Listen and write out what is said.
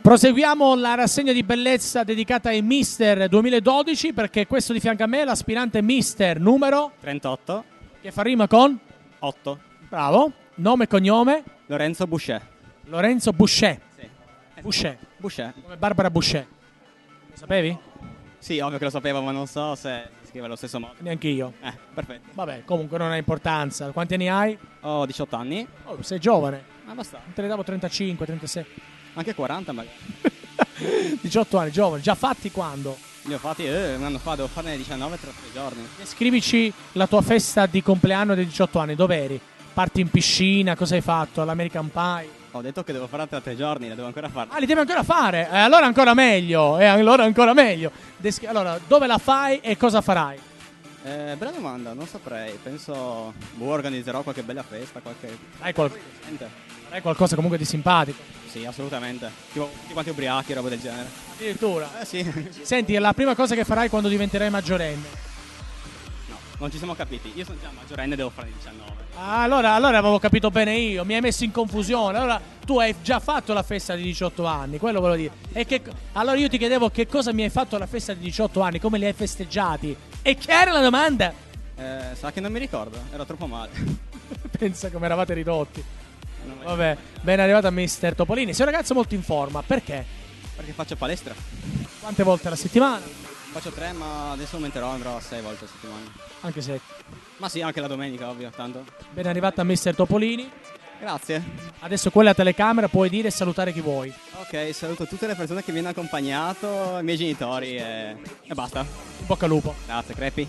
Proseguiamo la rassegna di bellezza dedicata ai Mister 2012, perché questo di fianco a me è l'aspirante Mister numero 38. che fa rima con 8. bravo, nome e cognome Lorenzo Boucher. Lorenzo Boucher. Sì. Boucher, Boucher. come Barbara Boucher. Lo sapevi? Sì, ovvio che lo sapevo, ma non so se si scrive allo stesso modo. Neanche io. Perfetto. Vabbè, comunque non ha importanza. Quanti anni hai? Ho 18 anni. Oh, sei giovane. Abbastanza. Te ne davo 35, 36. Anche 40 magari. 18 anni, giovane. Già fatti quando? Li ho fatti un anno fa, devo farne 19 tra 3 giorni. Descrivici la tua festa di compleanno dei 18 anni. Dov'eri? Parti in piscina? Cosa hai fatto? All'American Pie? Ho detto che devo farla tra 3 giorni, la devo ancora fare. Ah, li devi ancora fare? Allora ancora meglio. Allora ancora meglio. Allora, dove la fai e cosa farai? Bella domanda, non saprei. Penso organizzerò qualche bella festa, Hai qualcosa comunque di simpatico? Sì, assolutamente. Tipo tutti quanti ubriachi, roba del genere. Addirittura? Sì. Senti, è la prima cosa che farai quando diventerai maggiorenne? No, non ci siamo capiti. Io sono già maggiorenne e devo fare 19. Ah, allora avevo capito bene io, mi hai messo in confusione. Allora tu hai già fatto la festa di 18 anni, quello volevo dire. Allora io ti chiedevo che cosa mi hai fatto alla festa di 18 anni, come li hai festeggiati? E che era la domanda? Sa che non mi ricordo, ero troppo male. Pensa come eravate ridotti. Vabbè, ben arrivato a Mister Topolini. Sei un ragazzo molto in forma, perché? Perché faccio palestra. Quante volte alla settimana? Faccio 3, ma adesso aumenterò, andrò a 6 volte a settimana. Anche 7. Ma sì, anche la domenica, ovvio, tanto. Ben arrivato a Mister Topolini. Grazie. Adesso con la telecamera puoi dire e salutare chi vuoi. Ok, saluto tutte le persone che mi hanno accompagnato, i miei genitori e basta. In bocca al lupo. Grazie, crepi.